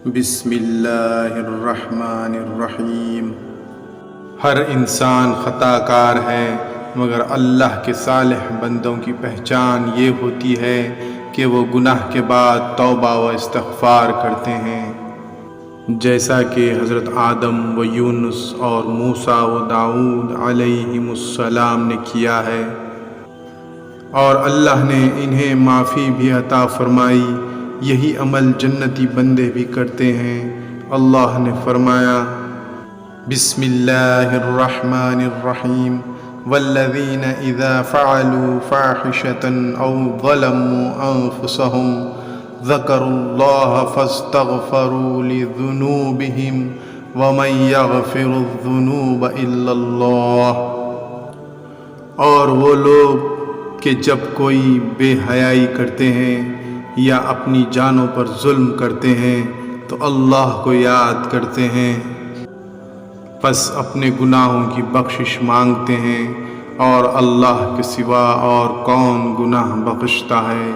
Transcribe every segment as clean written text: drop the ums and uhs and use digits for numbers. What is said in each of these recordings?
بسم اللہ الرحمن الرحیم۔ ہر انسان خطا کار ہے، مگر اللہ کے صالح بندوں کی پہچان یہ ہوتی ہے کہ وہ گناہ کے بعد توبہ و استغفار کرتے ہیں، جیسا کہ حضرت آدم و یونس اور موسیٰ و داؤد علیہم السلام نے کیا ہے، اور اللہ نے انہیں معافی بھی عطا فرمائی۔ یہی عمل جنتی بندے بھی کرتے ہیں۔ اللہ نے فرمایا، بسم اللہ الرحمن الرحیم، والذین اذا فعلوا فاحشة او ظلموا انفسهم ذکروا اللہ فاستغفروا لذنوبهم ومن یغفر الذنوب الا اللہ۔ اور وہ لوگ کہ جب کوئی بے حیائی کرتے ہیں یا اپنی جانوں پر ظلم کرتے ہیں تو اللہ کو یاد کرتے ہیں، پس اپنے گناہوں کی بخشش مانگتے ہیں، اور اللہ کے سوا اور کون گناہ بخشتا ہے۔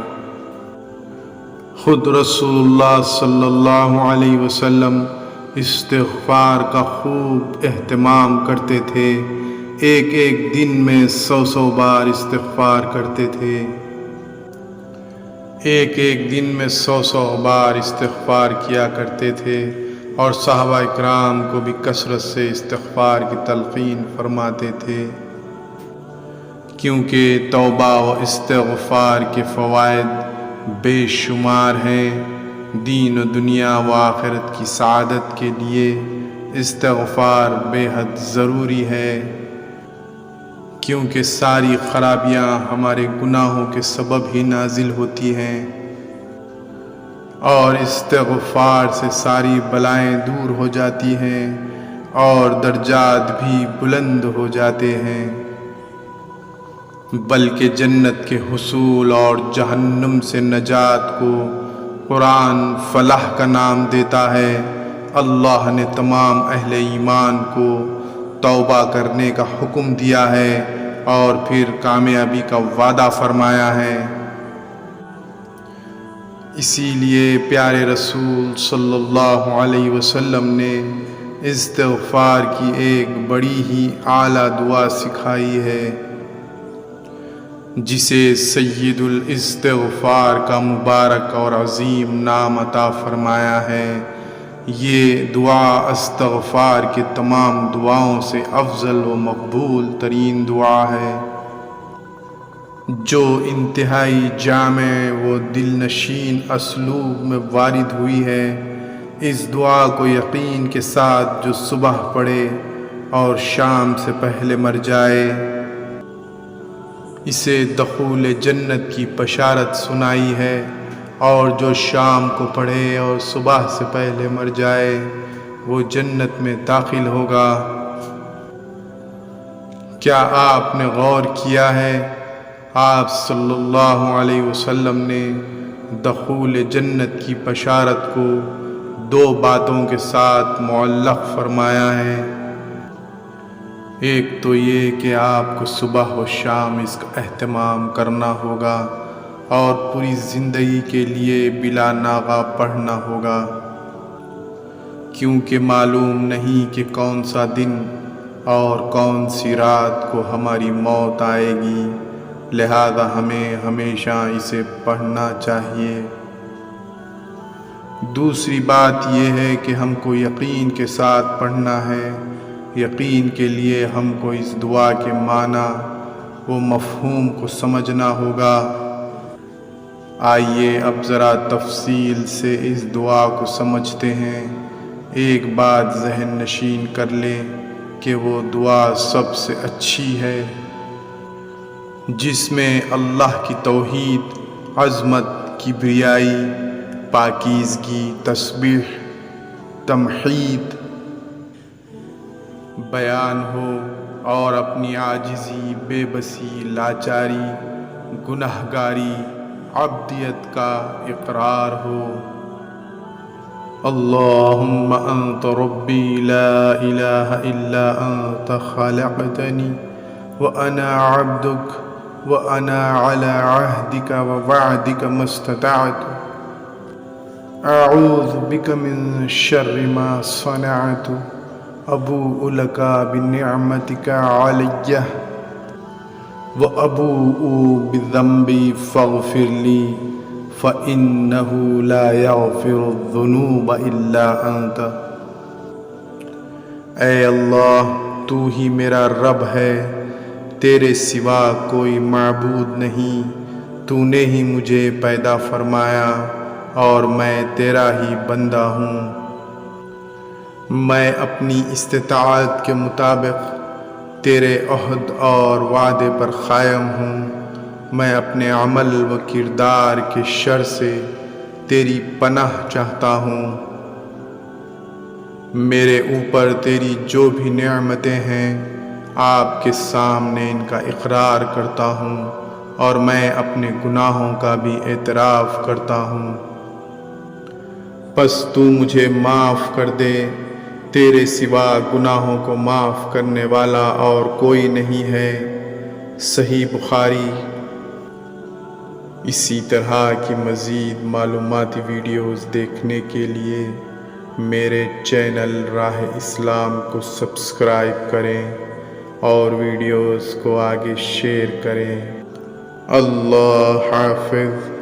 خود رسول اللہ صلی اللہ علیہ وسلم استغفار کا خوب اہتمام کرتے تھے، ایک ایک دن میں 100 بار استغفار کرتے تھے، ایک ایک دن میں 100 بار استغفار کیا کرتے تھے، اور صحابہ اکرام کو بھی کثرت سے استغفار کی تلقین فرماتے تھے، کیونکہ توبہ و استغفار کے فوائد بے شمار ہیں۔ دین و دنیا و آخرت کی سعادت کے لیے استغفار بے حد ضروری ہے، کیونکہ ساری خرابیاں ہمارے گناہوں کے سبب ہی نازل ہوتی ہیں، اور استغفار سے ساری بلائیں دور ہو جاتی ہیں اور درجات بھی بلند ہو جاتے ہیں، بلکہ جنت کے حصول اور جہنم سے نجات کو قرآن فلاح کا نام دیتا ہے۔ اللہ نے تمام اہل ایمان کو توبہ کرنے کا حکم دیا ہے اور پھر کامیابی کا وعدہ فرمایا ہے۔ اسی لیے پیارے رسول صلی اللہ علیہ وسلم نے استغفار کی ایک بڑی ہی اعلیٰ دعا سکھائی ہے، جسے سید الاستغفار کا مبارک اور عظیم نام عطا فرمایا ہے۔ یہ دعا استغفار کے تمام دعاؤں سے افضل و مقبول ترین دعا ہے، جو انتہائی جامع و دل نشین اسلوب میں وارد ہوئی ہے۔ اس دعا کو یقین کے ساتھ جو صبح پڑھے اور شام سے پہلے مر جائے، اسے دخول جنت کی بشارت سنائی ہے، اور جو شام کو پڑھے اور صبح سے پہلے مر جائے وہ جنت میں داخل ہوگا۔ کیا آپ نے غور کیا ہے، آپ صلی اللہ علیہ وسلم نے دخول جنت کی بشارت کو 2 باتوں کے ساتھ معلق فرمایا ہے۔ ایک تو یہ کہ آپ کو صبح و شام اس کا اہتمام کرنا ہوگا اور پوری زندگی کے لیے بلا ناغہ پڑھنا ہوگا، کیونکہ معلوم نہیں کہ کون سا دن اور کون سی رات کو ہماری موت آئے گی، لہذا ہمیں ہمیشہ اسے پڑھنا چاہیے۔ دوسری بات یہ ہے کہ ہم کو یقین کے ساتھ پڑھنا ہے۔ یقین کے لیے ہم کو اس دعا کے معنی و مفہوم کو سمجھنا ہوگا۔ آئیے اب ذرا تفصیل سے اس دعا کو سمجھتے ہیں۔ ایک بات ذہن نشین کر لیں کہ وہ دعا سب سے اچھی ہے، جس میں اللہ کی توحید، عظمت، کبریائی، پاکیزگی، تسبیح، تمحید بیان ہو، اور اپنی عاجزی، بے بسی، لاچاری، گنہگاری، عبدیت کا اقرار ہو۔ اللہم انت ربی لا الہ الا انت خلقتنی وانا عبدک وانا علی عہدک ووعدک ما استطعت۔ أعوذ بك من شر ما صنعت أبوء لك بنعمتك علي وأبوء بذنبي فاغفر لي فإنه لا يغفر الذنوب إلا أنت۔ اے اللہ، تو ہی میرا رب ہے، تیرے سوا کوئی معبود نہیں۔ تو نے ہی مجھے پیدا فرمایا اور میں تیرا ہی بندہ ہوں۔ میں اپنی استطاعت کے مطابق تیرے عہد اور وعدے پر قائم ہوں۔ میں اپنے عمل و کردار کے شر سے تیری پناہ چاہتا ہوں۔ میرے اوپر تیری جو بھی نعمتیں ہیں، آپ کے سامنے ان کا اقرار کرتا ہوں اور میں اپنے گناہوں کا بھی اعتراف کرتا ہوں۔ پس تو مجھے معاف کر دے، تیرے سوا گناہوں کو معاف کرنے والا اور کوئی نہیں ہے۔ صحیح بخاری۔ اسی طرح کی مزید معلوماتی ویڈیوز دیکھنے کے لیے میرے چینل راہ اسلام کو سبسکرائب کریں اور ویڈیوز کو آگے شیئر کریں۔ اللہ حافظ۔